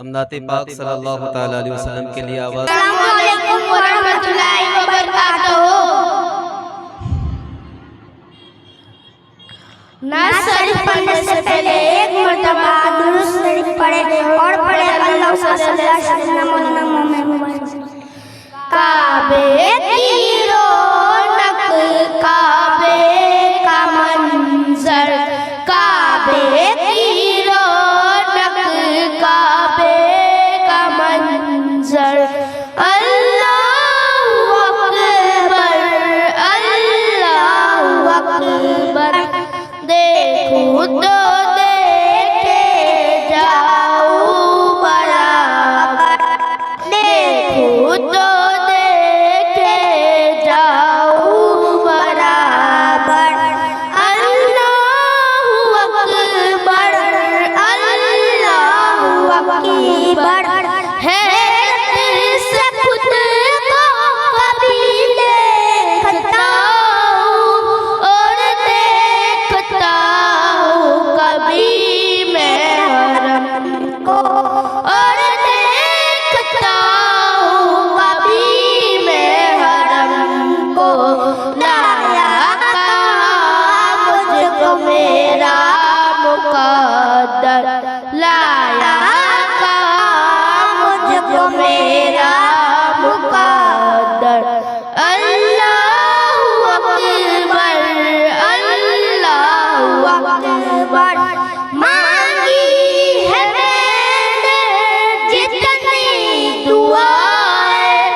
अमदाते पाक सल्लल्लाहु ताला अलैहि वसल्लम के लिए आवाज़। अस्सलामु अलैकुम व रहमतुल्लाहि व बरकातहू। नाज़ शरीफ पढ़ने से पहले एक मर्तबा दुरूद शरीफ पढ़े और पढ़े अल्लाह सल्लल्लाहु अलैहि वसल्लम। काबे की रौनक, काबे का मंजर, काबे की रौनक, काबे का मंजर, अल्लाहु अकबर, अल्लाहु अकबर। देखो तो देखे जाऊं बराबर, देखो तो देखे जाऊं बराबर, अल्लाहु अकबर, अल्लाहु अकबर। हैरत से खुद को कभी देखता हूँ और देखता हूँ कभी मैं हरम को, और देखता हूँ कभी मैं हरम को। लाया कहाँ मुझको मेरा मुक़द्दर, लाया कहाँ मुझको मेरा मुक़द्दर, अल्लाहु अकबर, अल्लाहु अकबर। मांगी है मैंने जितनी दुआएं,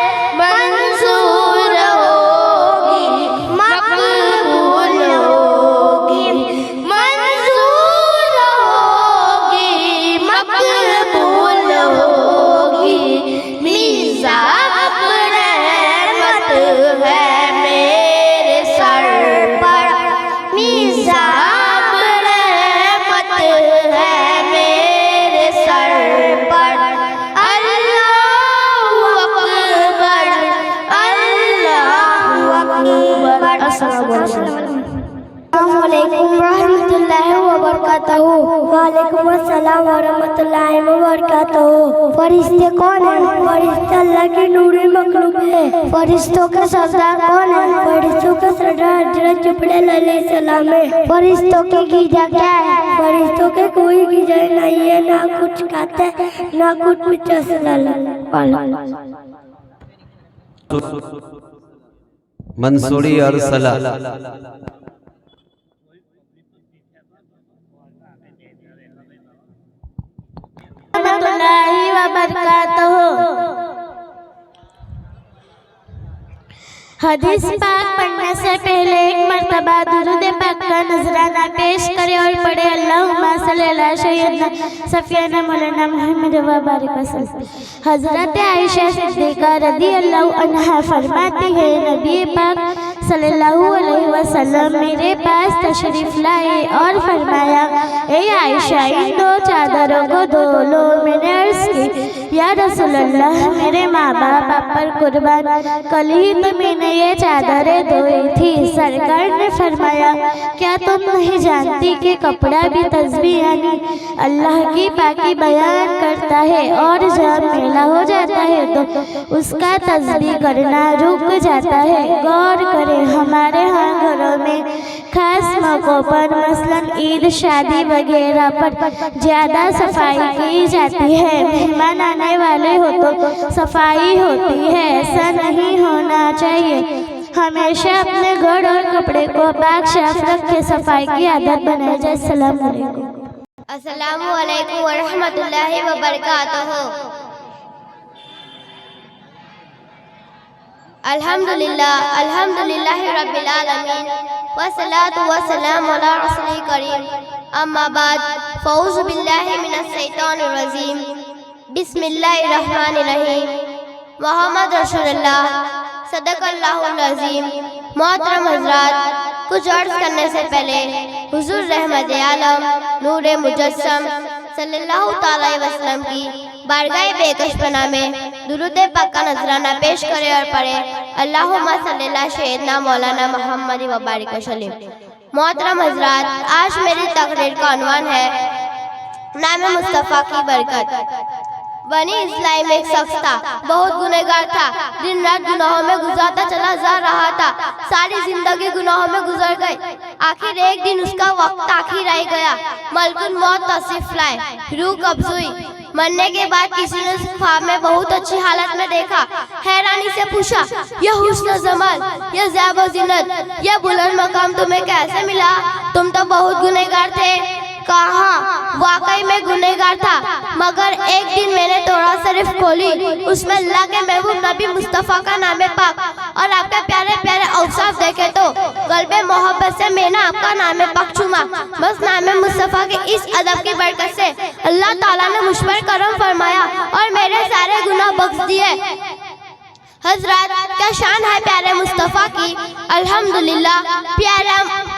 मंजूर होगी, मकबूल होगी, मंजूर होगी, मकबूल होगी। मिज़ाब रहमत है मेरे सर पर, मिज़ाब रहमत है मेरे सर पर, अल्लाहु अकबर, अल्लाहु अकबर। अस्सलामु अलैकुम व रहमतुल्लाहि व बरकातहू। वालेकुम अस्सलाम व रहमतुल्लाहि व बरकातहू। फरिश्ते कौन है? फरिश्ते अल्लाह के नूरी मखलूक है। फरिश्तों के सरदार कौन है? फरिश्तों के सरदार हज़रत जिब्रील अलैहिस्सलाम है। फरिश्तों की ग़िज़ा क्या है? फरिश्तों के कोई ग़िज़ा नहीं है, ना कुछ खाते ना कुछ पीते। मंसूरी और सला रहमतुल्लाहि व बरकातहू। हदीस पाक पढ़ने से पहले एक मर्तबा दुरूद पाक का नजराना पेश करे और पढ़े अल्लाहुम्मा सल्ली अला सय्यदना सफियाना मौलाना मोहम्मद व बारिक वसल्लम। हजरत आयशा सिद्दीका रदी अल्लाहु अन्हा फरमाती है, नबी पाक सल्लल्लाहु अलैहि वसल्लम मेरे पास तशरीफ लाए और फरमाया, ए आयशा इन दो चादरों को धो लो। मैंने अर्ज की, या रसूल अल्लाह मेरे माँ बाप आप पर कुर्बान, कल ही तो मैंने ये चादरें धोई थी। सरकार ने फरमाया, क्या तुम नहीं जानती कि कपड़ा भी तस्बीह यानी अल्लाह की पाकी बयान करता है और जब मैला हो जाता है तो उसका तस्बीह करना रुक जाता है। गौर करें, हमारे यहाँ घरों में खास मौक़ों पर मसलन ईद, शादी वगैरह पर ज़्यादा सफाई की जाती है। मेहमान आने वाले हो तो सफाई होती है, ऐसा नहीं होना चाहिए। हमेशा अपने घर और कपड़े को पाक साफ रख के सफाई की आदत बनाई जाए। अस्सलाम वालेकुम। अस्सलामु अलैकुम व रहमतुल्लाहि व बरकातुहू। अल्हम्दुलिल्लाह अल्हम्दुलिल्लाहि रब्बिल आलमीन वस्सलातु वस्सलामु अला रसूलिल करीम, अम्मा बाद, फ़ऊज़ु बिल्लाहि मिनश शैतानिर रजीम, बिस्मिल्लाहिर रहमानिर रहीम, मोहम्मद रसूलुल्लाह सदक़ल्लाहुल अज़ीम। मोहतरम हज़रात, कुछ अर्ज़ करने से पहले हुज़ूर रहमत आलम नूरे मुजस्सम सल्लल्लाहु तआला अलैहि वसल्लम की बारगाह बेकशपना में दुरूद पाक का नजराना पेश करे और पढ़े अल्लाहुम्मा सल्ली अला सय्यदना मौलाना मोहम्मद व बारिक वसल्लम। मोहतरम हज़रात, आज मेरी तकरीर का उन्वान है नाम मुस्तफ़ा की बरकत। बनी इस्राइल में एक शख्स था, बहुत गुनहगार था, दिन रात गुनाहों में गुजारता चला जा रहा था। सारी जिंदगी गुनाहों में गुजर गई। आखिर एक दिन उसका वक्त आखिर आ गया। मलकुल मौत तशरीफ लाए, रूह कब्ज़ हुई। मरने के बाद किसी ने ख्वाब में बहुत अच्छी हालत में देखा। हैरानी से पूछा, यह हुस्न जमाल, यह ज़ैब ज़ीनत, यह बुलंद मकाम तुम्हें कैसे मिला? तुम तो बहुत गुनहगार थे। कहा, वाकई में गुनहगार था, मगर एक दिन मैंने तोड़ा शरीफ खोली, उसमें अल्लाह के महबूब नबी मुस्तफ़ा का नाम पाक और आपके प्यारे प्यारे औसाफ देखे तो क़ल्बे मोहब्बत से मैंने आपका नाम पाक चुमा। बस नाम मुस्तफ़ा के इस अदब की बरकत से अल्लाह ताला ने मुझ पर करम फरमाया और मेरे सारे गुनाह बख्श दिए। हजरत, क्या शान है प्यारे मुस्तफ़ा की। अल्हम्दुलिल्लाह,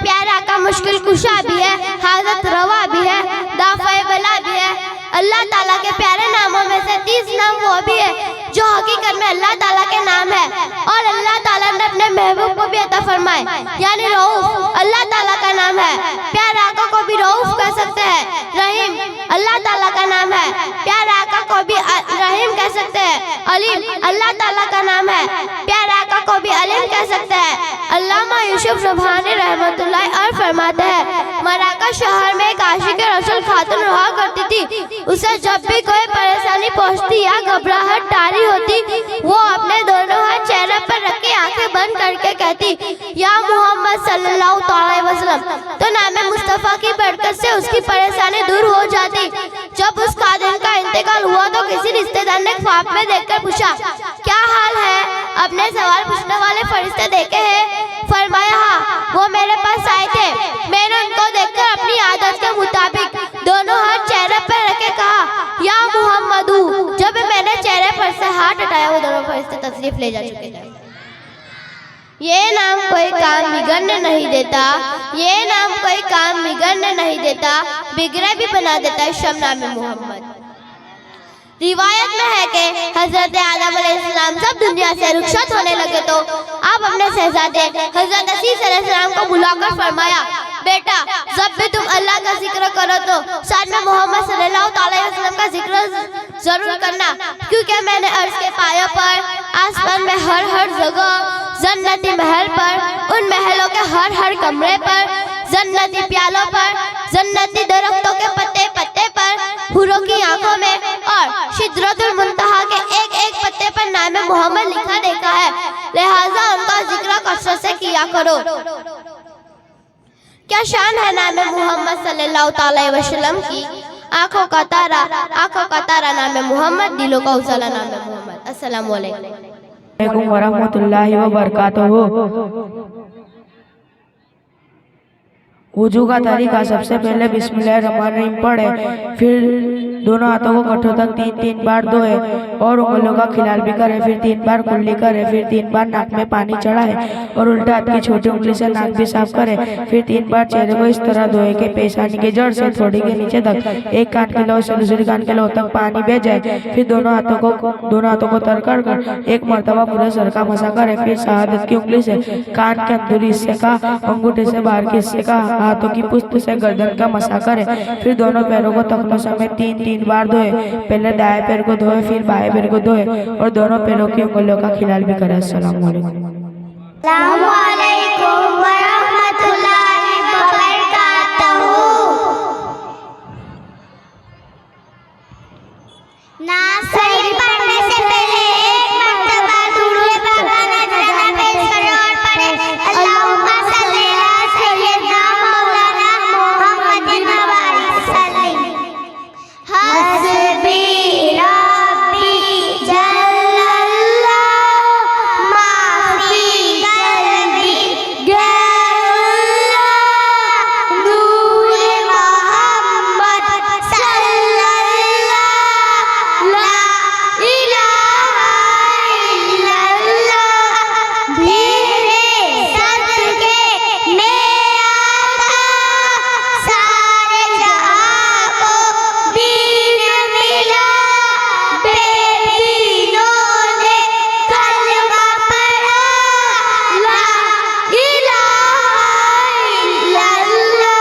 प्यारा का मुश्किल कुशा भी है, हाजत रवा भी है, दाफ़े बला भी है। अल्लाह ताला के प्यारे नामों में से 30 नाम वो भी है जो हकीकत में अल्लाह ताला के नाम है और अल्लाह ताला ने अपने महबूब को भी अता फरमाए, यानी रऊफ अल्लाह ताला का नाम है। प्यारे आका को भी रऊफ कह सकते हैं। रहीम अल्लाह ताला का नाम है, प्यारे आका को भी रहीम कह सकते हैं। अलीम अल्लाह ताला का नाम है, प्यारे आका को भी अलीम कह सकते हैं। अल्लामा यूसुफ सुब्हानी रहमतुल्लाह और फरमाते हैं, मराका शहर में एक आशिक रसूल खातून रहा करती थी। उसे जब भी कोई परेशानी पहुंचती या घबराहट तारी होती, वो अपने दोनों हाथ चेहरे पर रख के आंखें बंद करके कहती, या मोहम्मद सल्लल्लाहु अलैहि वसल्लम, तो नाम मुस्तफ़ा की बरकत से उसकी परेशानी दूर हो जाती। जब उस खादिम का इंतकाल हुआ तो किसी रिश्तेदार ने ख्वाब में देखकर पूछा, क्या हाल है? अपने सवाल पूछने वाले फरिश्ते देखे हैं? फरमाया, हाँ, वो मेरे पास आए थे। मैंने उनको देखकर अपनी आदत के मुताबिक दोनों हाथ चेहरे पर रखे कहा, या मुहम्मदू। जब मैंने चेहरे पर से हाथ हटाया, वो दोनों फरिश्ते तशरीफ ले जा चुके थे। ये नाम कोई काम बिगड़ने नहीं देता, ये नाम कोई काम बिगड़ने नहीं देता, बिगड़े भी बना देता है शम नाम मोहम्मद। रिवायत में है कि हजरत आदम अलैहिस्सलाम जब दुनिया से रुखसत होने लगे तो आप अपने शहजादे हजरत असीस अलैहिस्सलाम को बुलाकर फरमाया, बेटा, जब भी तुम अल्लाह का जिक्र करो तो साथ में मोहम्मद सल्लल्लाहु अलैहि वसल्लम का जिक्र जरूर करना, क्योंकि मैंने अर्श के पाया पर, आसमान में हर जगह, जन्नती महल पर, उन महलों के हर कमरे पर, जन्नती प्यालों पर, जन्नती दरख्तों के पत्ते पर, हूरों की आंखों में और सिदरतुल मुंतहा के एक पत्ते पर नाम मोहम्मद लिखा देखा है। लिहाजा उनका जिक्र कसरत से किया करो। क्या शान है नाम मोहम्मद सल्लल्लाहु अलैहि वसल्लम की। आंखों का तारा नाम मोहम्मद, दिलों का उजाला नाम मोहम्मद। अस्सलामु अलैकुम। वालेकुम वरहमतुल्लाहि व बरकातहू। वुजू का तरीका, सबसे पहले बिस्मिल्लाहिर्रहमानिर्रहीम पढ़े, फिर दोनों हाथों को गठों तक 3-3 बार धोए और उंगलियों का खिलाल भी करे, फिर 3 बार कुल्ली करे, फिर 3 बार नाक में पानी चढ़ाए और उल्टा हाथ की छोटी उंगली से नाक भी साफ करे, फिर 3 बार चेहरे को इस तरह धोए कि पेशानी की जड़ से थोड़ी के नीचे तक एक कान के लौ से दूसरी कान के लौ तक पानी बह जाए। फिर दोनों हाथों को तर कर एक मरतबा पूरे सर का मसा करे, फिर शहादत की उंगली से कान के अंदरूनी हिस्से का, अंगूठे से बाहर के हिस्से का, हाथों की पुष्ट से गर्दन का मसा करे। फिर दोनों पैरों को तखनों समेत 3-3 बार धोए, पहले दाएं पैर को धोए, फिर बाएं पैर को धोए और दोनों पैरों की उंगलियों का खिलाल भी करे। अस्सलाम वालेकुम। सही पढ़ने से पहले एक मर्तबा दुरूद पाक नज़राना पेश करें और पढ़ें अल्लाहुम्मा सल्ली अला सय्यदना मौलाना मुहम्मदिन व बारिक वसल्लम। हस्बी रब्बी जल्लल्लाह मा फी क़ल्बी गैरुल्लाह नूरे मोहम्मद सल्लल्लाह ला इलाहा इल्लल्लाह। तेरे सदके में आता सारे जहां को दीन मिला, बेदीनों ने कलमा पढ़ा ला इलाहा इल्लल्लाह।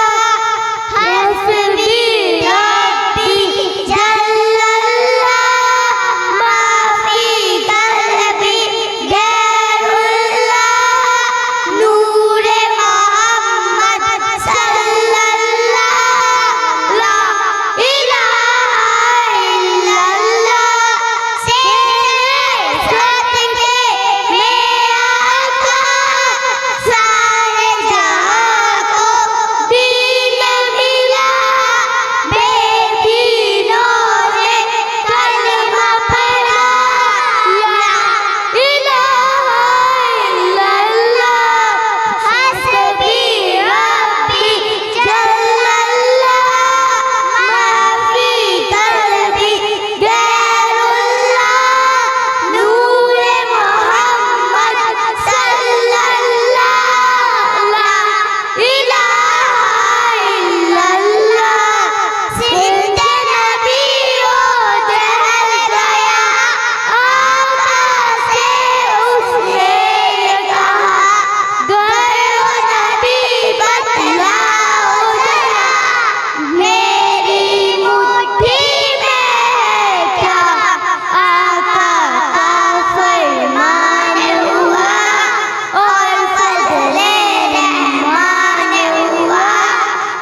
हस्बी रब्बी जल्लल्लाह मा फी क़ल्बी गैरुल्लाह नूरे मोहम्मद सल्लल्लाह ला इलाहा इल्लल्लाह। तेरे सदके में आता सारे जहां को दीन मिला, बेदीनों ने कलमा पढ़ा ला इलाहा इल्लल्लाह। हस्बी रब्बी जल्लल्लाह मा फी क़ल्बी गैरुल्लाह नूरे मोहम्मद सल्लल्लाह ला इलाहा इल्लल्लाह। सिंदे नबियों दहल गया आका से उसने ये कहा, गयो नबी बतलाओ जरा मेरी मुट्ठी में क्या आका का फरमान हुआ और फज़ले रहमान हुआ।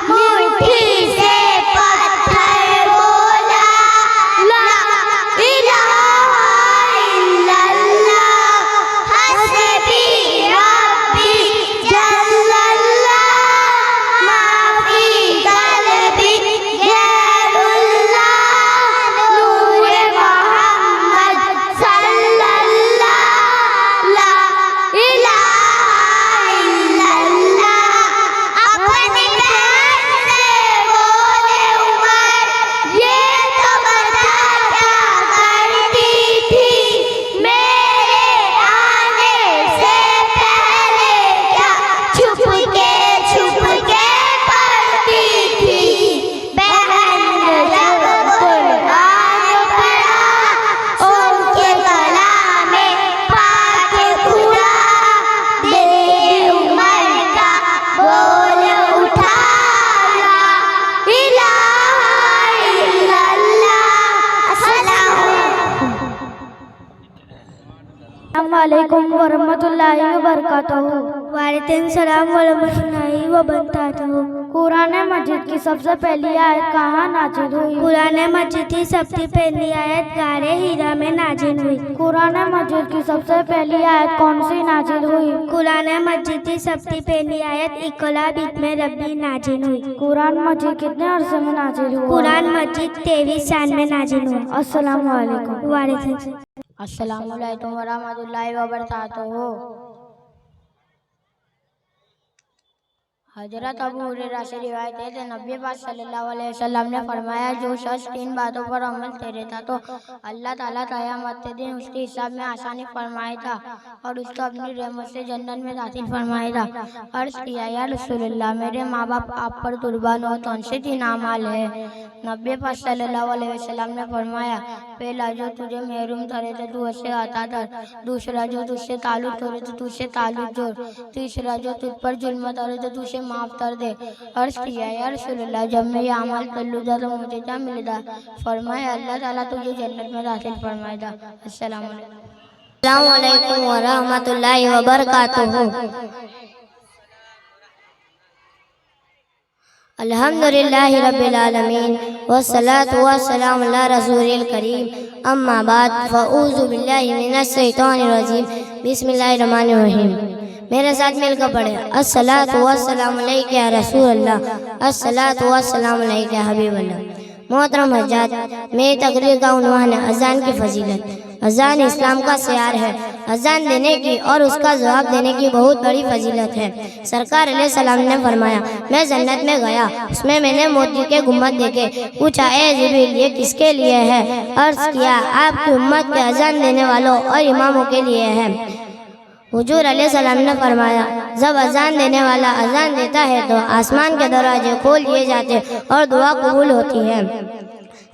मुट्ठी से पत्थर बोला ला इलाहा इल्लल्लाह। हस्बी रब्बी जल्लल्लाह मा फी क़ल्बी गैरुल्लाह नूरे मोहम्मद सल्लल्लाह ला इलाहा इल्लल्लाह। अपनी बहन से बोले उमर, ये तो बता क्या करती थी मेरे आने से पहले, क्या छुप के पढ़ती थी। बहन ने जब कुरान पढ़ा उनके कलामे पाक खुदा, दिल उमर का बोल उठा ला इलाहा इल्लल्लाह। अस्सलाम वालेकुम वरहमतुल्लाहि व बरकातहू। वालेकुम सलाम व रहमतुल्लाहि व बरकातहू। कुरान मजीद की सबसे पहली आयत कहाँ नाजिल हुई? कुरान मजीद की सबसे पहली आयत गारे हीरा में नाजिल हुई। कुरान मजीद की सबसे पहली आयत कौन सी नाजिल हुई? कुरान मजीद की सबसे पहली आयत इकरा बिस्मि रब्बी नाजिल हुई। कुरान मजीद कितने अरसे में नाजिल हुआ? कुरान मजीद 23 साल में नाजिल हुआ। अस्सलाम वालेकुम। वालेकुम सलाम। अस्सलाम वालेकुम व रहमतुल्लाहि व बरकातुहू। हजरत अबू हुरैरा से रिवायत है कि नबी पाक सल्लल्लाहु अलैहि वसल्लम ने फरमाया, जो शख्स 3 बातों पर अमल करेगा तो अल्लाह ताला क़यामत के दिन उसके हिसाब में आसानी फरमाएगा और उसको अपनी रहमत से जन्नत में दाखिल फरमाएगा। अर्ज़ किया, या रसूलल्लाह, मेरे माँ बाप आप पर कुर्बान हो तो उनसे 3 अमाल है। नबी पाक सल्लल्लाहु अलैहि वसल्लम ने फरमाया, पहला, जो तुझे महरूम करे तो तू उससे अता कर। दूसरा, जो तुझसे ताल्लुक़ करे तो तू उससे ताल्लुक़ जोड़। तीसरा, जो तुझ पर जुल्म करे तो तू उसे माफ कर दे। अर्ज़ किया, या रसूलल्लाह, जब मैं ये अमल कर लूँगा तो मुझे क्या मिलेगा? फरमाया, अल्लाह ताला तुझे जन्नत में दाखिल फरमाएगा। अस्सलाम वालेकुम व रहमतुल्लाहि व बरकातुहू। अल्हम्दुलिल्लाहि रब्बिल आलमीन वस्सलातु वस्सलामु अला रसूलिल करीम, अम्मा बाद, फ़अऊज़ु बिल्लाहि मिनश शैतानिर रजीम, बिस्मिल्लाहिर रहमानिर रहीम। मेरे साथ मिलकर पढ़े, अस्सलातु वस्सलामु अलैका या रसूल अल्लाह, अस्सलातु वस्सलामु अलैका या हबीब अल्लाह। मोहतरम हज़रात, मेरी तकरीर का उन्वान है अज़ान की फजीलत। अज़ान इस्लाम का शिआर है। अज़ान देने की और उसका जवाब देने की बहुत बड़ी फजीलत है। सरकार अलैहिस्सलाम ने फरमाया, मैं जन्नत में गया, उसमें मैंने मोती के गुम्बद देखे। पूछा, ए जिब्रील, ये किसके लिए है? अर्ज़ किया, आपकी उम्मत के अज़ान देने वालों और इमामों के लिए है। हुजूर अलैहिस्सलाम ने फरमाया, जब अजान देने वाला अजान देता है तो आसमान के दरवाजे खोल दिए जाते और दुआ कबूल होती है।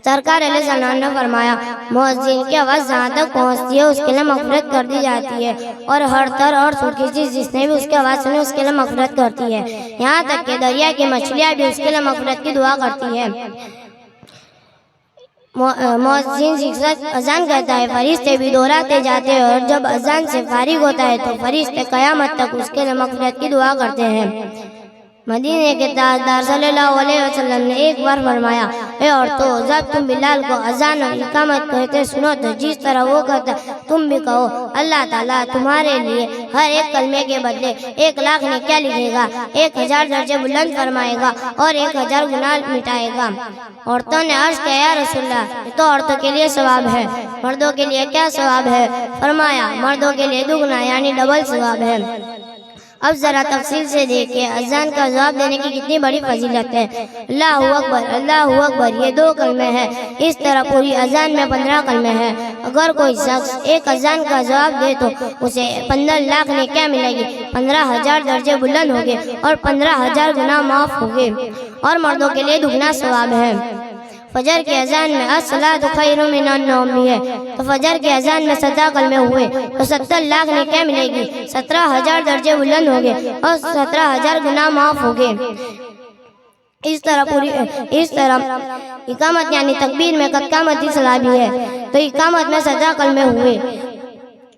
सरकार अलैहिस्सलाम ने फरमाया, मुअज्जिन की आवाज़ जहाँ तक पहुँचती है उसके लिए मग़फ़िरत कर दी जाती है और हर तर और सूखी चीज़ जिसने भी उसकी आवाज़ सुनी उसके लिए मग़फ़िरत करती है। यहाँ तक कि दरिया की मछलियाँ भी उसके लिए मग़फ़िरत की दुआ करती है। मुअज्जिन शिक्षक अजान करता है, फरिश्ते भी दोहराते जाते हैं और जब अजान से फारिग होता है तो फरिश्ते क़यामत तक उसके लिए मग़फ़िरत की दुआ करते हैं। मदीने के ताजदार सल्लल्लाहु अलैहि वसल्लम ने एक बार फरमाया, ए औरतों, जब तुम बिलाल को अजान और इकामत कहते सुनो तो जिस तरह वो कहता तुम भी कहो। अल्लाह ताला तुम्हारे लिए हर एक कलमे के बदले 1,00,000 ने क्या लिखेगा, 1000 दर्जे बुलंद फरमाएगा और 1000 गुनाह मिटाएगा। औरतों ने अर्ज़ किया, या रसूलल्लाह, ये तो औरतों के लिए सवाब है, मर्दों के लिए क्या सवाब है? फरमाया, मर्दों के लिए दुगना यानी डबल सवाब है। अब जरा तफसील से देखिए अजान का जवाब देने की कितनी बड़ी फजीलत है। अल्लाहु अकबर, अल्लाहु अकबर, ये 2 कलमे हैं। इस तरह पूरी अजान में 15 कलमे हैं। अगर कोई शख्स एक अजान का जवाब दे तो उसे 15,00,000 ने क्या मिलेगी, 15,000 दर्जे बुलंद होंगे और 15,000 गुनाह माफ होंगे और मर्दों के लिए दुगना सवाब है। फजर के अजान में अस्सलातु खैरुम मिनन नौम है, तो फजर के अजान में 17 कलमे हुए तो 70,00,000 ने क्या मिलेगी, 17,000 दर्जे बुलंद होंगे और 17,000 गुनाह माफ होंगे। इस तरह इकामत यानी तकबीर में कत्कामती सलाह भी है, तो इकामत में 17 कलमे हुए।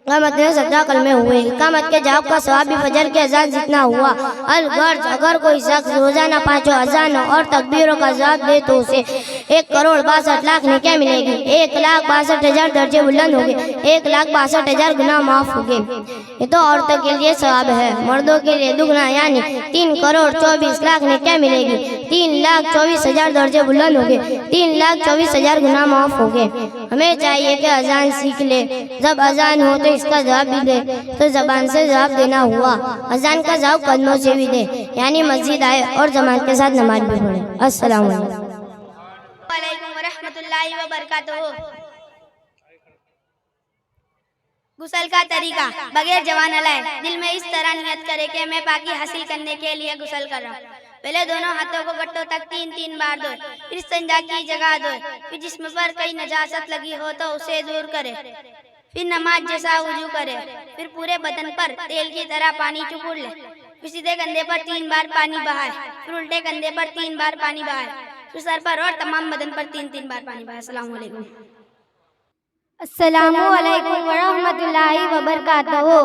इकामत में 17 कलमे हुए। इकामत के जवाब का सवाब भी फजर के अजान जितना हुआ। अलगर्ज अगर कोई शख्स रोजाना 5 अजान और तकबीरों का जवाब दे तो उसे 1,62,00,000 ने क्या मिलेगी, 1,62,000 दर्जे बुलंद होंगे, 1,62,000 गुनाह माफ होंगे। ये तो औरतों के लिए सवाब है। मर्दों के लिए दुगना यानी 3,24,00,000 ने क्या मिलेगी, 3,24,000 दर्जे बुलंद होंगे, 3,24,000 गुनाह माफ होंगे। हमें चाहिए कि अजान सीख ले। जब अजान हो तो इसका जवाब भी दे, तो जबान से जवाब देना हुआ। अजान का जवाब कदमों से भी दे, यानी मस्जिद आए और जमात के साथ नमाज भी पढ़े। अस्सलाम वालेकुम व रहमतुल्लाहि व बरकातुहू। गुस्ल का तरीका, बगैर जवान लाए दिल में इस तरह नियत करे कि मैं पाकी हासिल करने के लिए गुस्ल कर रहा हूँ। पहले दोनों हाथों को गट्टों तक 3-3 बार धोए, फिर संजा की जगह धोए, फिर जिस्म पर कहीं नजासत लगी हो तो उसे दूर करे, फिर नमाज जैसा वुजू करे, फिर पूरे बदन पर तेल की तरह पानी चुपुड़ ले, फिर सीधे कंधे पर 3 बार पानी बहाए, फिर उल्टे कंधे पर 3 बार पानी बहाए, फिर सर पर और तमाम बदन पर 3-3 बार पानी बहाए। अस्सलाम वालेकुम। अस्सलामु अलैकुम व रहमतुल्लाहि व बरकातुहू।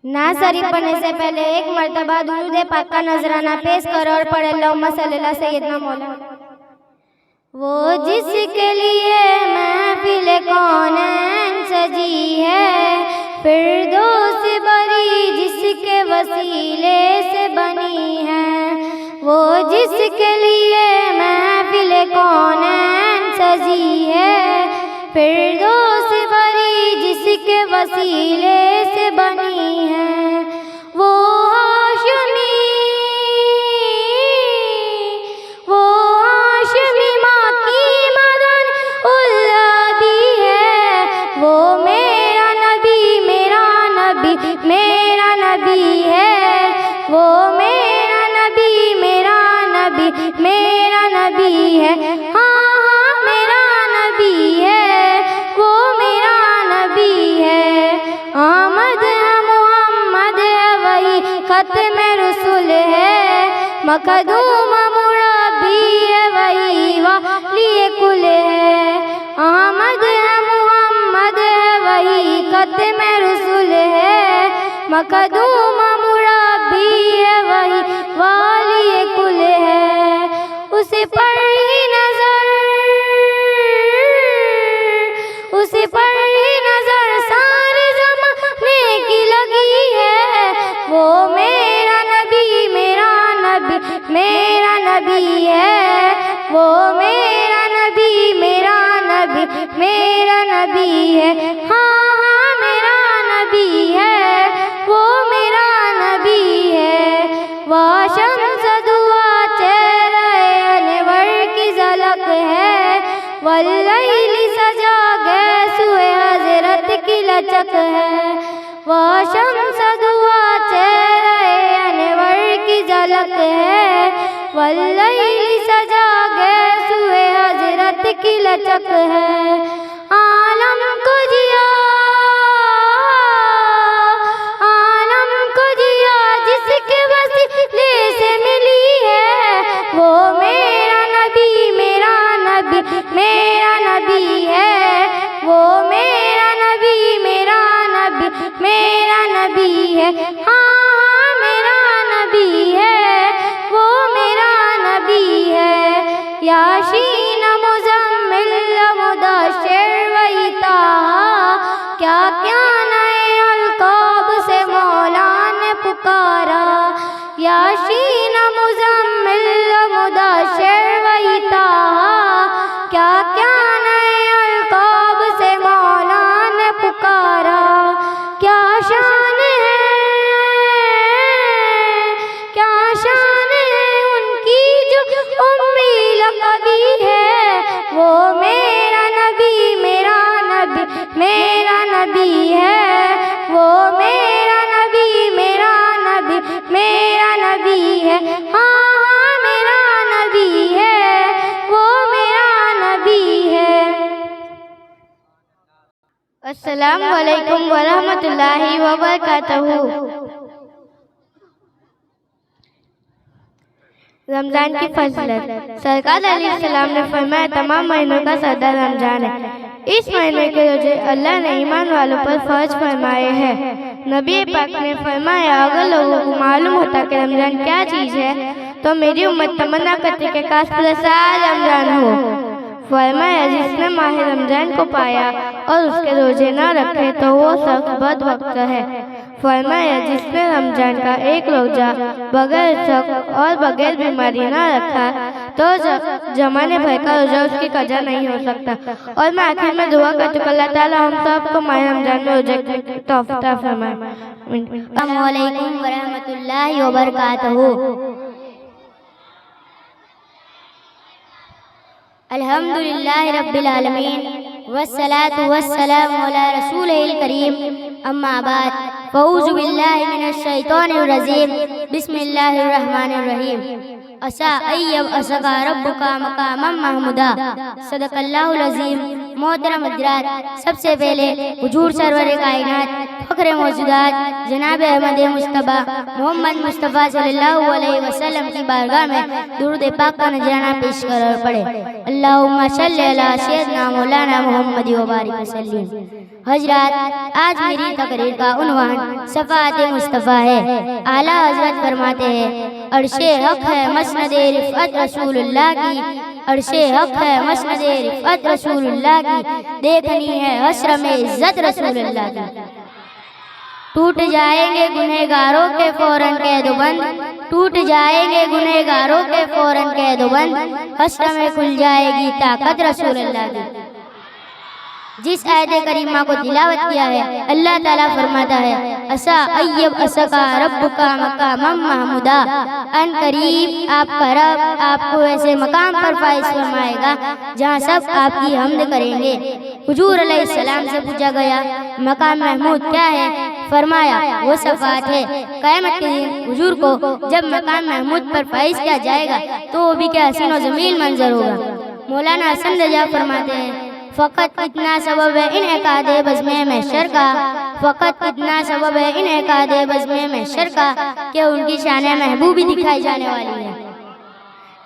ना शरीफ पढ़ने से पहले एक मर्तबा दुरूद पाक का नजराना पेश करो और पढ़े अल्लाहुम्मा सल्ली अला सय्यदना मौलाना। वो जिसके लिए महफिल कौनैन सजी है, फिरदौस बरी जिसके वसीले से बनी है। वो जिसके लिए महफिल कौनैन सजी है, फिरदौस बरी जिसके वसीले से बनी है। वो हाशमी माँ की मदन उल्ला भी है। वो मेरा नबी मेरा नबी मेरा नबी है। वो मेरा नबी मेरा नबी मेरा नबी है। हाँ हाँ मेरा नबी है, वो मेरा नबी है। आमद है मोहम्मद है वही खत्म रसूल है। मखदूम मुरब्बी है वही वाली कुल है। आमद है मोहम्मद है वही खत्म रसूल है। मखदूम मुरब्बी है वही वाली कुल है। उसे पर ही नजर सारे ज़माने की लगी है। वो मेरा नबी मेरा नबी मेरा नबी है। वो मेरा नबी मेरा नबी मेरा नबी है। हाँ हाँ मेरा नबी है, वो मेरा नबी है। वह शम्स दुआ चेहरे अनवर की झलक है। वल्लैली सजा गए सुए हजरत की लचक है। वह शम्स दुआ चेहरे अनवर की झलक है। वल्लैली सजा गए सुए हजरत की लचक है। आलम को जिया जिसके वसीले से मिली है। वो मेरा नबी मेरा नबी मेरा नबी है। वो मेरा नबी मेरा नबी मेरा नबी है। हाँ हाँ मेरा नबी है, वो मेरा नबी है। याशीन मुज़म्मिल मुदश्शिर वही ताहा, क्या क्या नए अलकाब से मौला ने पुकारा। याशीन मुज़म्मिल मुदश्शिर वही ताहा, क्या क्या नए अलकाब से मौला ने पुकारा। क्या शान है उनकी जो उम्मी लक़बी है। वो मेरा नबी मेरा नबी मेरा नबी है। वो मेरा नबी मेरा नबी मेरा नबी है। हाँ हाँ मेरा नबी है, वो मेरा नबी है। अस्सलामु अलैकुम वरहमतुल्लाहि वबरकातुहू। रमज़ान की फजीलत। सरकार अलैहिस्सलाम ने फरमाया तमाम महीनों का सरदार रमज़ान है। इस महीने के रोजे अल्लाह ने ईमान वालों पर फर्ज फरमाए हैं। नबी पाक ने फरमाया अगर लोगों को मालूम होता कि रमज़ान क्या चीज़ है तो मेरी उम्मत तमन्ना करती कि काश पूरा साल रमज़ान हो। फरमाया जिसने माह रमज़ान को पाया और उसके रोजे न रखे तो वो शख्स बदबख्त है। फरमाया जिसने रमज़ान का एक रोजा बगैर शक और बगैर बीमारी न रखा तो जमाने भर का रोजा उसकी कजा नहीं हो सकता। और मैं आखिर में दुआ करती हूँ अल्लाह ताला हम सबको माह रमज़ान में रोजे की तौफीक अता फरमाए। अस्सलामु अलैकुम वरहमतुल्लाहि वबरकातुहू। अल्हम्दुलिल्लाहि रब्बिल आलमीन वस्सलातु वस्सलामु अला रसूलिल करीम अम्मा बाद फ़ऊज़ु बिल्लाहि मिनश शैतानिर रजीम बिस्मिल्लाहिर रहमानिर रहीम। असा अय्यब असका रब्बुका मकामम महमूदा। सदक़ल्लाहुल अज़ीम। मोहतरम हज़रात, सबसे पहले हुजूर सरवर कायनात फ़ख्र मौजूदात जनाब अहमद मुस्तफ़ा मोहम्मद मुस्तफ़ा सल्लल्लाहु अलैहि वसल्लम की बारगाह में दुरूद पाक का नजराना पेश कर और पढ़े। अल्लाहुम्मा सल्लि अला सय्यदना मौलाना मुहम्मद व बारिक वसल्लिम। हज़रात, आज मेरी तकरीर का उन्वान शफ़ाअत मुस्तफ़ा है। आला हज़रत फरमाते हैं, अर्शे हक है मसनदे रिफ़अत रसूलुल्लाह की, अर्शे हक है मसनदे रिफ़अत रसूलुल्लाह की, देखनी है हश्र में इज्जत रसूलुल्लाह की। टूट जाएंगे गुनहगारों के फौरन कह दो बंद, टूट जाएंगे गुनहगारों के फौरन कह दो बंद, हश्र में खुल जाएगी ताकत रसूलुल्लाह की। जिस आयत करीमा को तिलावत किया है, अल्लाह ताला फरमाता है, असा अय्यब असका रब्बुका मकामम महमूदा, अन करीब आपका रब आपको ऐसे मकाम पर फाइज फरमाएगा जहाँ सब आपकी हम्द करेंगे। हुजूर अलैहिस्सलाम से पूछा गया, मकाम महमूद क्या है? फरमाया, वो शफाअत है। क़यामत के दिन हुजूर को जब मकाम महमूद पर फाइज किया जाएगा तो वो भी क्या हसीन और जमील मंजर होगा। मौलाना हसन रजा फरमाते हैं, फ़कत इतना सबब है इन एकादे बज़्मे महशर का, फ़कत इतना सबब है इन एकादे बज़्मे महशर का कि उनकी शान महबूबी दिखाई जाने वाली है।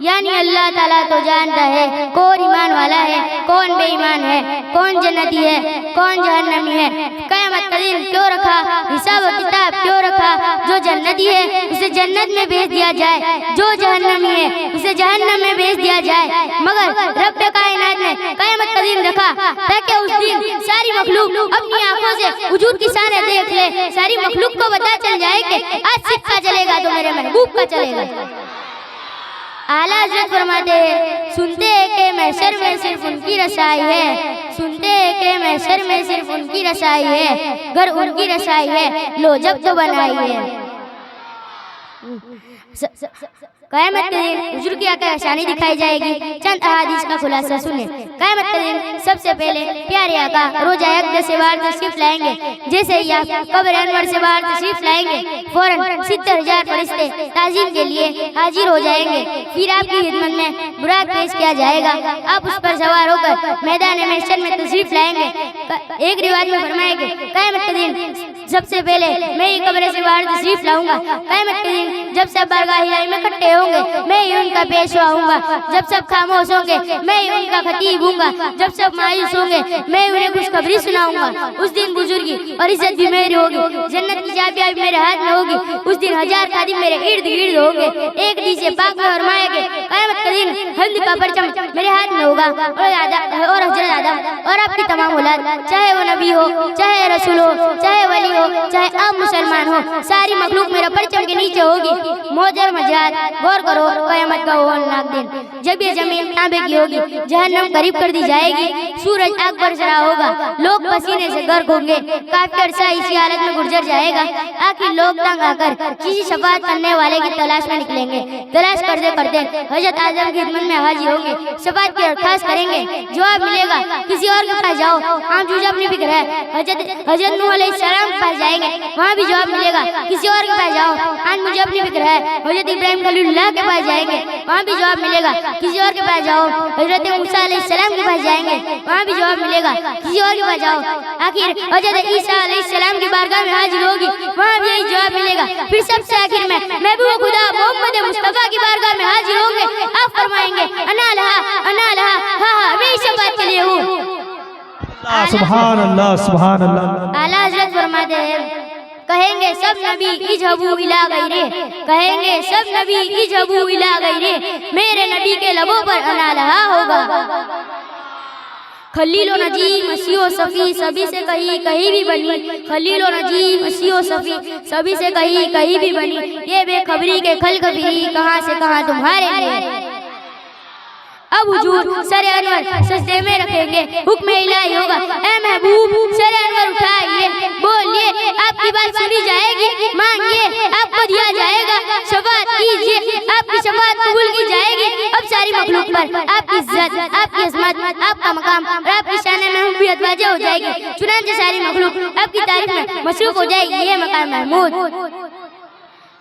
यानी अल्लाह ताला तो जानता है कौन ईमान वाला है, कौन बेईमान है, कौन जन्नती है, कौन जहन्नमी है। क़यामत का दिन क्यों रखा, हिसाब किताब क्यों रखा? जो जन्नती है उसे जन्नत में भेज दिया जाए, जो जहन्नमी है उसे जहन्नम में भेज दिया जाए। मगर रब कायनात ने क़यामत का दिन रखा ताकि उस दिन सारी मखलूक अपनी आंखों से हुजूर की शान देख ले, सारी मखलूक को पता चल जाए कि आज सिक्का चलेगा तो मेरे महबूब का चलेगा। आला हज़रत फरमाते हैं, सुनते हैं कि महशर में सिर्फ उनकी रसाई है, सुनते हैं कि महशर में सिर्फ उनकी रसाई है, घर उनकी रसाई है, लो जब तो बनाई है। क़यामत के दिन हुजूर की आका शानी दिखाई जाएगी। चंद अहादीस का खुलासा सुने। क़यामत के दिन सबसे पहले प्यारे आका रोज़ा अक़दस से बाहर तशरीफ लाएंगे। जैसे ही आप कब्र अनवर से बाहर तशरीफ लाएंगे, फौरन 70,000 फरिश्ते ताज़ीम के लिए हाजिर हो जाएंगे। फिर आपकी खिदमत में बुराक पेश किया जाएगा। आप उस पर सवार होकर मैदान महशर में तशरीफ लाएंगे। एक रिवाज में फरमाएंगे, क़यामत के दिन सबसे पहले मैं ही कब्र से बाहर तशरीफ लाऊंगा। क़यामत के दिन जब सब बारगाह इलाही में इकट्ठे होंगे, मैं ही उनका पेशवा हूँगा। जब सब खामोश होंगे, मैं ही उनका खतीब हूँगा। जब सब मायूस होंगे, मैं उन्हें खुशखबरी सुनाऊंगा। उस दिन बुजुर्गी और इज्जत भी मेरी होगी, जन्नत की चाबियां भी मेरे हाथ में होगी। उस दिन 1000 खादिम मेरे इर्द गिर्द होंगे। एक दी से पाक में फरमाएंगे, क़यामत के दिन हम्द का परचम मेरे हाथ में होगा और हज़रत आदम और आपकी तमाम औलाद, चाहे वो नबी हो, चाहे रसूल हो, चाहे वली हो, चाहे आप मुसलमान हो, सारी मखलूक मेरे परचम के नीचे होगी। मोहतरम हज़रात, गौर करो, क़यामत का वो होलनाक दिन जब ये जमीन तांबे की होगी, जहन्नम करीब कर दी जाएगी, सूरज आग बरस रहा होगा, लोग पसीने से गर्क होंगे, काफी अरसा इसी हालत में गुजर जाएगा। आखिर लोग तंग आकर किसी शफाअत करने वाले की तलाश में निकलेंगे। तलाश करते करते हज़रत आदम की खिदमत में हाजिर होंगे, शफाअत की दरख्वास्त करेंगे। जवाब मिलेगा, किसी और के पास जाओ, आप जो अपनी फिक्र है। हज़रत नूह अलैहिस्सलाम के पास जाएंगे, वहाँ भी जवाब मिलेगा, किसी और के पास जाओ, आज मुझे अपनी फिक्र है। हज़रत इब्राहिम खलीलुल्लाह के पास जाएंगे, वहाँ भी जवाब मिलेगा, किसी और के पास जाओ। हज़रत मूसा अलैहिस्सलाम के पास जाएंगे, वहाँ भी जवाब मिलेगा, किसी और के पास जाओ। आखिर हज़रत ईसा अलैहिस्सलाम की बारगाह में हाजिर होगी, वहाँ भी यही जवाब मिलेगा। फिर सबसे आखिर में महबूब खुदा मोहम्मद मुस्तफ़ा की बारगाह में हाजिर होंगे। आप फरमाएंगे, अना लहा, हाँ मैं शफाअत के लिए हूँ। सुभान अल्लाह, सुभान अल्लाह। आला हज़रत फरमाते हैं, कहेंगे सब नबी इजहबू इला गैरे, कहेंगे सब नबी इजहबू इला गैरे, मेरे नबी के लबों पर अना लहा होगा। खलीलो नजी मसीहो सफ़ी सभी से कहीं भी बनी, खलीलो नजी मसीहो सफ़ी सभी से कहीं भी बनी, ये बेखबरी के खल्क फिरी कहाँ से कहाँ तुम्हारे लिए। अब हुजूर सर अनवर सजदे में रखेंगे, हुक्म इलाही होगा, ऐ महबूब सर अनवर उठाइए, बोलिए, आपकी बात सुनी जाएगी, मांगिए आपको दिया जाएगा, शफाअत कीजिए आपकी शफाअत कबूल की जाएगी। अब सारी मखलूक पर आपकी इज्जत, आपकी अज़मत, आपका मकाम और आपकी शान महबूबियत वाज़िह हो जाएगी। चुनांचे सारी मखलूक आपकी तारीफ में मसरूफ हो जाएगी। ये मकाम महमूद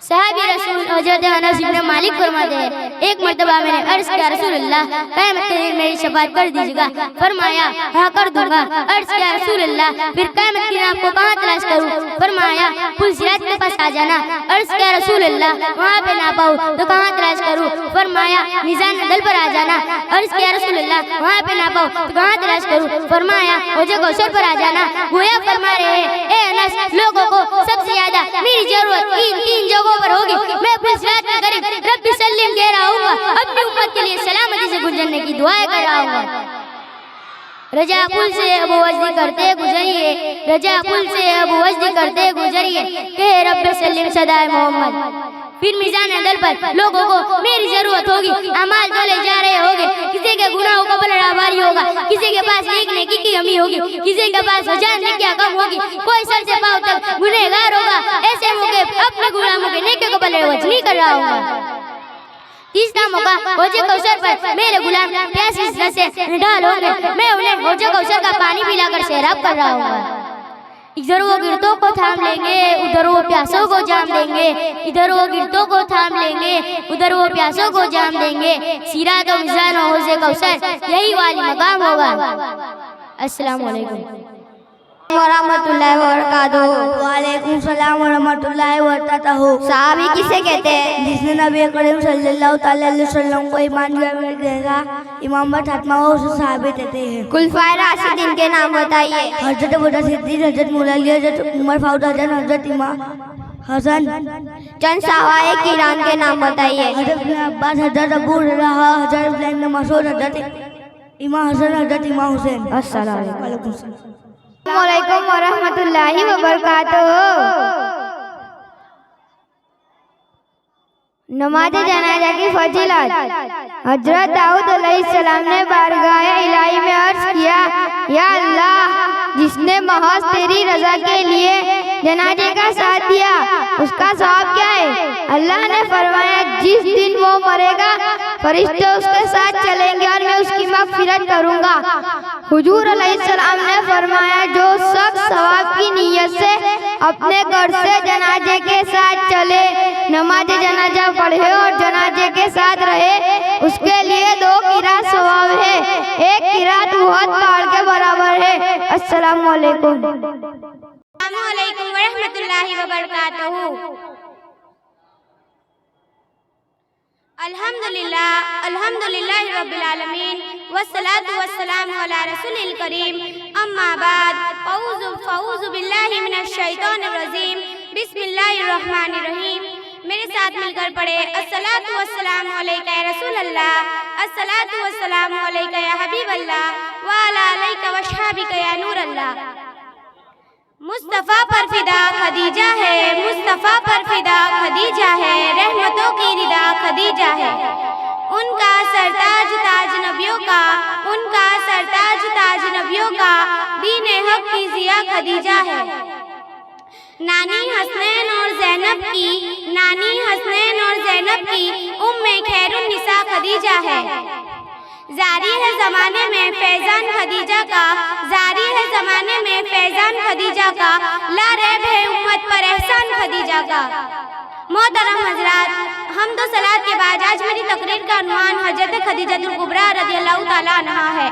साहबी रसूल हज़रत अनस इब्न मालिक फरमाते हैं, एक मर्तबा मैंने अर्ज़ किया रसूलुल्लाह क़यामत के दिन मेरी शफ़ाअत कर दीजिएगा। फरमाया हाँ कर दूंगा। अर्ज़ किया रसूलुल्लाह फिर क़यामत के दिन आपको कहाँ तलाश करूँ? फरमाया पुल सिरात के पास आ जाना। अर्ज़ किया रसूलुल्लाह वहाँ पे ना पाऊँ तो कहाँ तलाश करूँ? फरमाया मीज़ान अदल पर आ जाना। अर्ज़ किया रसूलुल्लाह वहाँ पे ना पाऊँ तो कहाँ तलाश करूँ? फरमाया हौज़ कौसर पर आ जाना। गोया फरमा रहे हैं ए अनस, लोगों को सबसे ज्यादा मेरी जरूरत तीन जगहों पर होगी। मैं अपने सिरात के करीब रब्बी सल्लिम कह रहा हूँ, अपनी उम्मत के लिए सलामती से गुजरने की दुआएं कर रहा हूँ। रजा पुल से अबू वजदी करते गुजरिए, रजा पुल से अबू वजदी करते गुजरिए, कहे रब्बी सल्लिम सदाए मोहम्मद। फिर मीज़ान अदल पर लोगों को मेरी जरूरत होगी, अमाल तोले जा रहे होंगे, किसी के गुनाहों का पलड़ा भारी होगा, किसी के पास एक नेकी की कमी होगी, किसी के पास 1000 नेकियां कम होगी, कोई सर से पांव तक गुनहगार होगा। ऐसे मौके अपने गुलामों के नेकी को पलड़े वज नहीं कर रहा होगा। तीसरा मौका हौज़ कौसर पर मेरे गुलाम प्यासी से निढाल होंगे, मैं उन्हें हौज़ कौसर का पानी पिलाकर सैराब कर रहा हूँ। इधर वो गिरतों को थाम लेंगे, उधर वो प्यासों को जाम देंगे, इधर वो गिरतों को थाम लेंगे, उधर वो प्यासों को जाम देंगे। सिरात और मीज़ान और हौज़ कौसर यही वाली मकाम होगा। अस्सलामु अलैकुम वरहमतुल्लाहि वबरकातुहू। वालेकुम सलाम वरहमतुल्लाहि वबरकातुहू। सहाबी किसे कहते हैं? जिसने नबी करीम सल्लल्लाहु अलैहि वसल्लम को ईमान लाएगा, इमाम पर खात्मा हो, उसे सहाबी कहते हैं। खुलफाए राशिदीन के नाम बताइए। हज़रत अबू बकर सिद्दीक़, हज़रत मुअल्ली, हज़रत उमर फारूक, हज़रत इमाम हसन। चंद सहाबाए किराम के नाम बताइए। हज़रत इब्न अब्बास, हज़रत अबू हुरैरा, हज़रत इब्न मसूद, हज़रत इमाम हसन, हज़रत इमाम हुसैन। अस्सलामु अलैकुम वरहमतुल्लाहि वबरकातुहू। नमाज जनाजा की फजीलत। हजरत दाऊद अलैहिस्सलाम ने बारगाह इलाही में अर्ज किया, या अल्लाह, जिसने महज तेरी रजा के लिए जनाजे का साथ दिया उसका सवाब क्या है? अल्लाह ने फरमाया, जिस दिन वो मरेगा फरिश्ते उसके साथ चलेंगे और मैं उसकी मग़फ़िरत करूंगा। हुजूर अलैहिस्सलाम ने फरमाया, जो शख्स सवाब की नीयत से अपने घर से जनाजे के साथ चले, नमाज जनाजा पढ़े और जनाजे के साथ रहे, उसके लिए 2 किरात सवाब है। एक किरात उहद पहाड़ के बराबर है। अस्सलामु अलैकुम वरहमतुल्लाहि वबरकातुहू। अल्हम्दुलिल्लाह रब्बिल आलमीन वस्सलातु वस्सलामु अला रसूलिल करीम, अम्मा बाद, फ़ऊज़ु बिल्लाहि मिनश शैतानिर रजीम, बिस्मिल्लाहिर रहमानिर रहीम। मेरे साथ मिलकर पढ़े, अस्सलातु वस्सलामु अलैका या रसूल अल्लाह, अस्सलातु वस्सलामु अलैका या हबीब अल्लाह, व अला अलैका व अस्हाबिका या नूर अल्लाह। मुस्तफ़ा पर फिदा खदीजा है, मुस्तफ़ा पर फिदा खदीजा है, रहमतों की रिदा खदीजा है। उनका सरताज ताज नबियों का, उनका सरताज ताज नबियों का, दीन हक की जिया खदीजा है। नानी हसनैन और ज़ैनब की, नानी हसनैन और ज़ैनब की उम्मे खैरुन निसा खदीजा है। जारी है ज़माने में फैज़ान खदीजा का, जारी है ज़माने में फैज़ान खदीजा का, ला रैब है उम्मत पर एहसान खदीजा का। मोहतरम हजरात, हम दो सलात के बाद आज मेरी तकरीर का उन्वान हज़रत खदीजतुल कुबरा रज़ियल्लाहु ताला अन्हा है।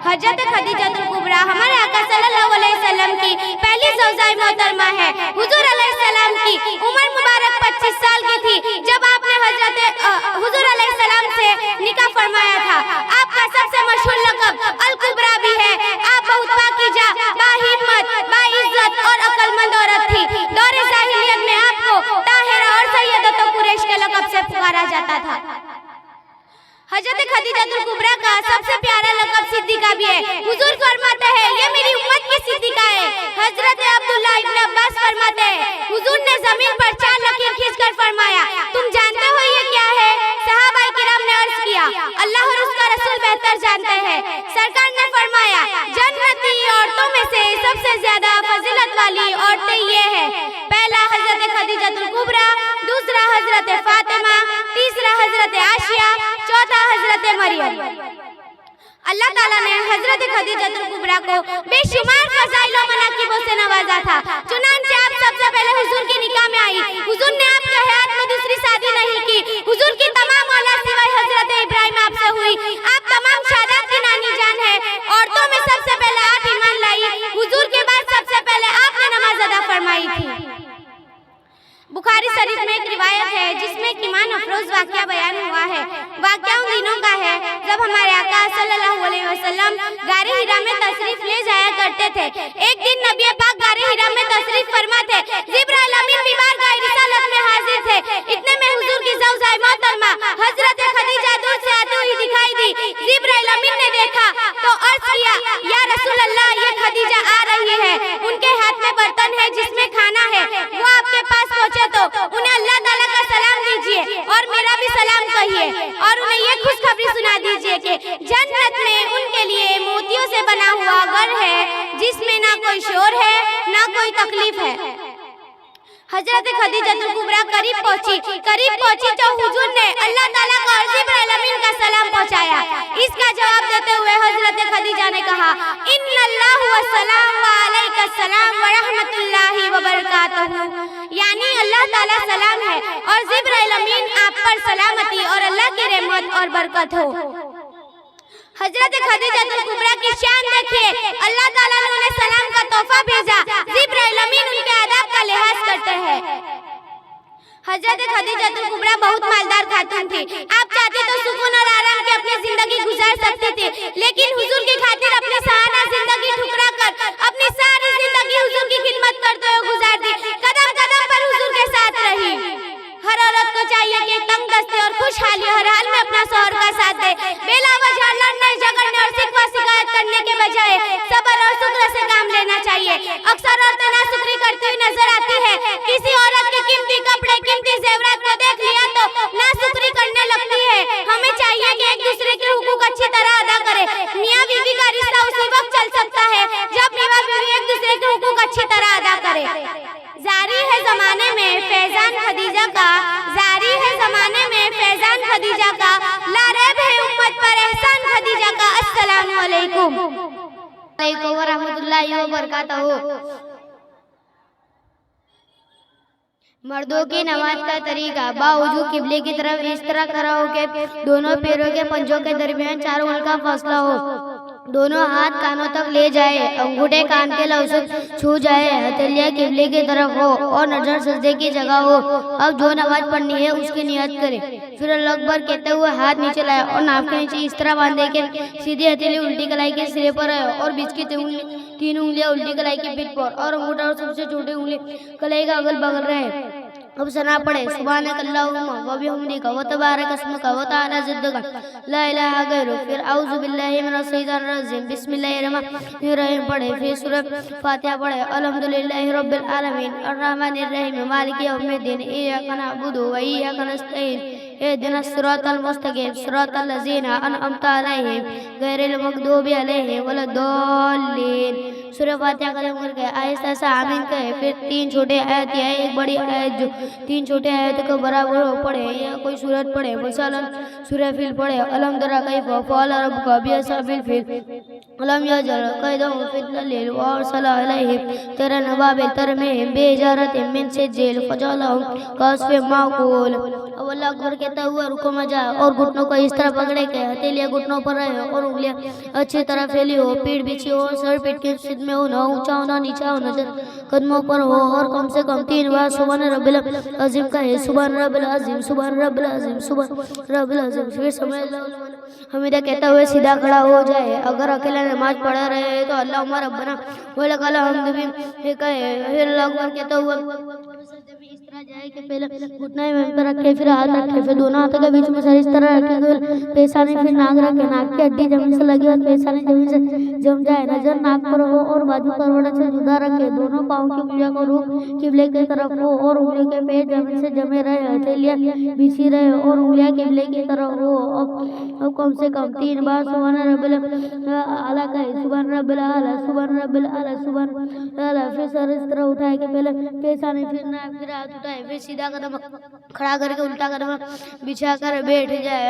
हज़रत खदीजतुल कुबरा हमारे आका सल्लल्लाहु अलैहि वसल्लम की पहली ज़ौजाए मोहतरमा है। हुज़ूर अलैहिस्सलाम की उम्र मुबारक 25 साल की थी जब आपने हज़रत हुज़ूर अलैहिस्सलाम से निकाह फरमाया था। आपका सबसे मशहूर लक़ब अल कुबरा भी है। आप बहुत पाकीज़ा, बाहिम्मत, बाइज़्ज़त और अक्लमंद औरत थी। दौरे जाहिलियत में आपको ताहिरा और सैयदतुल कुरैश के लक़ब से पुकारा जाता था। हज़रत खदीजतुल कुबरा का सबसे प्यारा लक़ब सिद्दीक़ा भी है। हुज़ूर फरमाते हैं, ये मेरी उम्मत की सिद्दीक़ा है। हज़रत अब्दुल्लाह इब्न अब्बास फरमाते हैं, हुज़ूर ने ज़मीन पर 4 लकीर खींचकर फरमाया, तुम जानते हो ये क्या है? सहाबाए किराम ने अर्ज़ किया, अल्लाह और उसका रसूल बेहतर जानते हैं। सरकार ने फरमाया, जन्नती औरतों में से सबसे ज्यादा फजीलत वाली औरतें ये है, पहला हज़रत खदीजतुल कुबरा, दूसरा हज़रत फातिमा, तीसरा हज़रत आशिया, चौथा हज़रत मरियम। अल्लाह ताला ने हज़रत खदीजतुल कुबरा को बेशुमार फज़ाइल और मनाक़िबों से नवाजा था। चुनांचे आप सबसे पहले हुजूर की निकाह में आई। हुजूर ने आपके हयात में दूसरी शादी नहीं की। हुजूर की तमाम औलाद सिवाय हजरत इब्राहिम आपसे हुई। आप तमाम शादात की नानी जान है। औरतों में सबसे पहले आप ईमान लाई। हुजूर के बाद सबसे पहले आपने नमाज अदा फरमाई थी। बुखारी शरीफ में एक रिवायत है जिसमें ईमान अफरोज वाक़या बयान हुआ है। वाक़या उन दिनों का है जब हमारे आका सल्लल्लाहु अलैहि वसल्लम गारे हिरा में तशरीफ ले जाया करते थे। एक दिन नबी पाक गारे हिरा में तशरीफ फरमा थे। जिब्राइल अमीन बीमार गाय रिसालत में हाजिर थे। इतने में हुजूर की ज़ौजाए मोहतरमा हजरत खदीजा दूर से आती हुई दिखाई दी। जिब्राइल अमीन ने देखा तो अर्ज किया, या रसूल अल्लाह, ये खदीजा आ रही है। उनके हाथ में बर्तन है जिसमें खाना है। वो आपके पास पहुंचे तो उन्हें अल्लाह ताला का सलाम दीजिए और मेरा भी सलाम कहिए और उन्हें ये खुशखबरी सुना दीजिए कि जन्नत में उनके लिए मोतियों से बना हुआ घर है जिसमें ना कोई शोर है ना कोई तकलीफ है। हजरत खदीजतुल कुबरा करीब पहुंची तो हुजूर ने अल्लाह ताला को और जिब्राइल अमीन का सलाम पहुंचाया। इसका जवाब देते हुए हजरत खदीजा ने कहा, इन्नल्लाहु व सलाम व अलैका सलाम व रहमतुल्लाहि व बरकातहू, यानी अल्लाह ताला सलाम है और जिब्राइल अमीन आप पर सलामती और अल्लाह की रहमत और बरकत हो। हजरत खदीजतुल कुबरा की शान देखिए। अल्लाह ताला ने उन्हें सलाम का तोहफा भेजा। जिब्राइल अमीन उनके आदाब का लिहाज करते हैं। हजरत खदीजतुल कुबरा बहुत मालदार खातून थी। आप चाहती तो सुकून और आराम की अपनी जिंदगी गुजार सकती थी, लेकिन हुजूर की खातिर अपनी सहाना जिंदगी ठुकरा कर अपनी सारी जिंदगी हुजूर की खिदमत करते हुए गुजार दी। कदम कदम पर हुजूर के साथ रही। हर औरत को चाहिए कि तंग दस्ते और खुशहाली हर हाल में अपना शौहर का साथ दे। बेला वजह लड़ने झगड़ने और शिकवा शिकायत करने के बजाय सब्र और शुक्र से काम लेना चाहिए। अक्सर औरतें नाशुक्री करती हुई नजर आती है। किसी औरत के कीमती कपड़े कीमती जेवरात को देख लिया तो नाशुक्री करने लगती है। हमें चाहिए कि एक दूसरे के हुकूक अच्छी तरह अदा करें। मियाँ बीवी का रिश्ता उसी वक्त चल सकता है जब मियाँ बीवी एक दूसरे के हुकूक अच्छी तरह अदा करें। जारी है जमाने में फैजान खदीजा का, जारी है जमाने में फैजान खदीजा का, लारेब है उम्मत पर एहसान खदीजा का। अस्सलामु अलैकुम व रहमतुल्लाहि व बरकातहू। मर्दों की नमाज का तरीका बावजू किबले की तरफ इस तरह खड़ा हो के दोनों पैरों के पंजों के दरमियान 4 उंगल का फासला हो। दोनों हाथ कानों तक ले जाए, अंगूठे कान के लौसक छू जाए, हथेलियां किबले की तरफ हो और नजर सजदे की जगह हो। अब जो नमाज पढ़नी है उसकी नियत करें। फिर अल्लाह अकबर कहते हुए हाथ नीचे लाए और नाक के नीचे इस तरह बांधे कि सीधी हथेली उल्टी कलाई के सिरे पर है और बीच की 3 उंगलियां उल्टी कलाई की पीठ पर और अंगूठा और सबसे छोटी उंगली कलाई का अगल बगल रहे। अब सना पढ़े, सुभानक अल्लाहुम्मा व बिहम्दिका व तबारक अस्मुका व तआला जद्दुका ला इलाहा गैरुक। फिर औज़ु बिल्लाहि मिनश शैतानिर रजीम बिस्मिल्लाहिर रहमानिर रहीम पढ़े। फिर सूरह फातिहा पढ़े। अल्हम्दुलिल्लाहि रब्बिल आलमीन अर्रहमानिर रहीम मालिकि यौमिद्दीन इय्याका नअबुदु व इय्याका नस्तईन इहदिनस सिरातल मुस्तकीम सिरातल लज़ीना अनअमता अलैहिम गैरिल मग़दूबि अलैहिम वलद्दाल्लीन। सूरह फातिहा खत्म करके आहिस्ता से आमीन कहे। फिर 3 छोटे आयत या एक बड़ी आयत जो 3 छोटे आयत को बराबर हो पढ़े या कोई सूरत पढ़े। मसलन सूरह फिल पढ़े। अलम तरा कैफ़ फ़अल रब्बुका बिअस्हाबिल फिल अलम यजअल कैदहुम फ़ी ज़लील व अरसल अलैहिम तयरन अबाबिल तरमीहिम बिहिजारतिन मिन सिज्जील फजअलहुम कअस्फ़िन माअकूल। अब अल्लाह अकबर कहता हुआ रुको मजा और घुटनों को इस तरह पकड़े के हथेलियां घुटनों पर रहे और उंगलियां अच्छी तरह फैली हो, पीठ बिछी हो, सर पीठ के सिद्ध में हो, ना ऊंचा हो ना नीचा हो, नजर कदमों पर हो और कम से कम 3 बार सुभान रब्बिल अज़ीम कहे। सुभान रब्बिल अज़ीम सुभान रब्बिल अज़ीम सुभान रब्बिल अज़ीम। फिर समय हमीदा कहता हुए सीधा खड़ा हो जाए। अगर अकेला नमाज पढ़ा रहे तो अल्लाहुम्मा रब्बना व लकल हम्द भी कहे। फिर अल्लाह अकबर कहता हुआ इस तरह जाए कि पहले घुटना जमीन पर रखे, फिर हाथ रखे, फिर दोनों हाथों के बीच में सर इस तरह रखे, फिर पेशानी, फिर नाक रखे, नाक की हड्डी जमीन से लगी और पेशानी जमीन से जम जाए, नजर नाक पर हो और बाजू करवट से जुदा रखे। दोनों पाँव की उंगलियों को रुख किबले की तरफ हो और उंगलियों के पैर जमीन से जमे रहे, हथेलियां बिछी रहे और उंगलियां किबले की तरफ हो। अब कम से कम 3 बार सुभान रब्बिल आला कहे। सुभान रब्बिल आला सुभान रब्बिल आला सुभान आला। फिर सर इस तरह उठाए कि पहले पेशानी, फिर नाक, फिर हाथ उठाए, फिर सीधा कदम खड़ा करके उल्टा कदम बिछा कर बैठ जाए।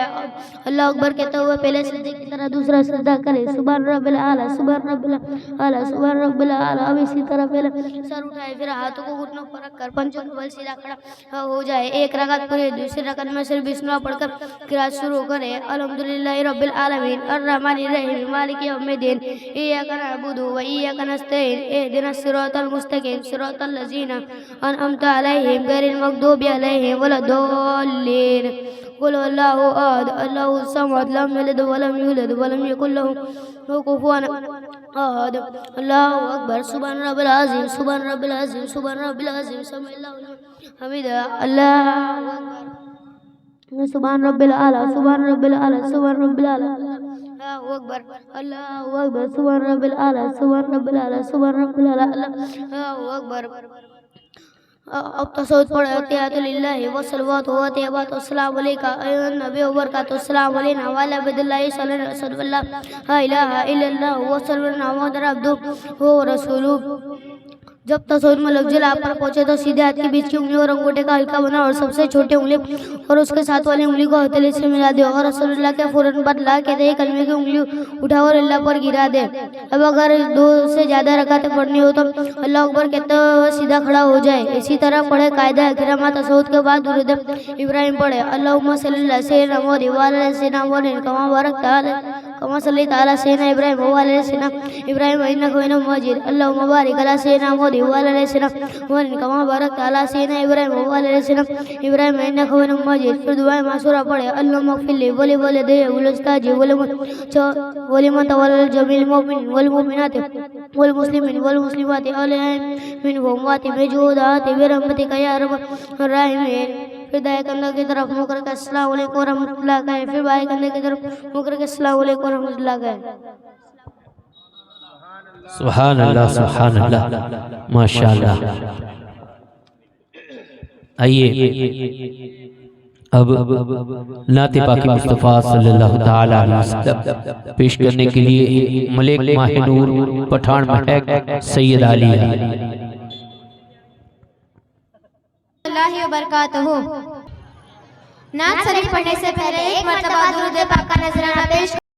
अल्लाह अकबर कहते हुए पहले सजदे की तरह दूसरा सजदा करे। सुभान रब्बिल आला, सुभान रब्बिल आला, सुभान रब्बिल आला। अब इसी तरह पहले सर उठाए, फिर हाथों को घुटनों पर रखकर पंजों के बल सीधा खड़ा हो जाए। एक रकात पूरी, दूसरी रकात में सिर्फ बिस्मिल्लाह पढ़कर किरात शुरू करे। अल्हम्दुलिल्लाहि रब्बिल आलमीन अर्रहमानिर रहीम मालिकि यौमिद्दीन इय्याका नअबुदु व इय्याका नस्तईन इहदिनस सिरातल मुस्तकीम सिरातल लज़ीना अनअमता अलैहिम गैरिल मग़दूबि अलैहिम वलद्दॉल्लीन। कुल हुवल्लाहु अहद अल्लाहु समद लम यलिद व लम यूलद व लम यकुल लहू कुफुवन अहद। अल्लाहु अकबर। सुभान रब्बिल अज़ीम, सुभान रब्बिल अज़ीम, सुभान रब्बिल अज़ीम। समीअल्लाहु लिमन हमिदा। अल्लाहु अकबर। सुभान रब्बिल आला, सुभान रब्बिल आला, सुभान रब्बिल आला। अल्लाहु अकबर, अल्लाहु अकबर। सुभान रब्बिल आला, सुभान रब्बिल आला, सुभान रब्बिल आला। अल्लाहु अकबर। अब तशहुद पढ़े। अत्तहियातुलिल्लाहि व सलवातु व तय्यबातु अस्सलामु अलैका अय्युहन नबी व बरकातुहु अस्सलामु अलैना व अला अब्दिल्लाहि सल्लल्लाहु ला इलाहा इल्लल्लाह व सल्लल्लाहु मुहम्मदुर अब्दुहु व रसूलुहु। जब तशहुद में लफ्ज़ ला पर पहुंचे तो सीधे हाथ की बीच की उंगली और अंगूठे का हल्का बना और सबसे छोटी उंगली और उसके साथ वाली उंगली को हथेली से मिला दे और रसूलुल्लाह के फौरन बाद ला कहते ही कलमे की उंगली उठा और अल्लाह पर गिरा दे। अब अगर दो से ज्यादा रकातें पढ़नी हो तो अल्लाह अकबर कहते हुए सीधा खड़ा हो जाए। इसी तरह पढ़े। कायदा किरामा तशहुद के बाद दुरूद इब्राहिम पढ़े। अल्लाहुम्मा सल्ली अला सय्यिदिना मुहम्मद व अला सय्यिदिना मुहम्मद कमा बारकता कमा सल्लैता अला सय्यिदिना इब्राहिम व अला सय्यिदिना इब्राहिम इन्नका हमीदुम मजीद। अल्लाहुम्मा बारिक अला सय्यिदिना मुहम्मद व अला सय्यिदिना मुहम्मद कमा बारकता अला सय्यिदिना इब्राहिम व अला सय्यिदिना इब्राहिम इन्नका हमीदुम मजीद। फिर दुआ मासूरा पढ़े। अल्लाहुम्मा इग़फिरली व लिवालिदैया व लिउस्ताज़ी व लिमन तवल्ला जमील मुमिनीन वल मुमिनात वल मुस्लिमीन वल मुस्लिमात अलैहिम मिनहुम वाति मौजूदात बिरहमतिका या अरहमर राहिमीन। फिर दाएं कंधे की तरफ मुँह करके अस्सलामु अलैकुम रहमतुल्लाह कहे। फिर बाएं कंधे की तरफ मुँह करके अस्सलामु अलैकुम रहमतुल्लाह कहे। सुभान अल्लाह, सुभान अल्लाह, माशाअल्लाह। आइए अब नाते पाकी मुस्तफ़ा सल्लल्लाहु ताला अलैहि वसल्लम पेश करने के लिए मलिक माहिनूर पठान महक सैयद अली व बरकातहू। नात शरीफ पढ़ने से पहले एक मर्तबा दुरूद पाक का नजराना पेश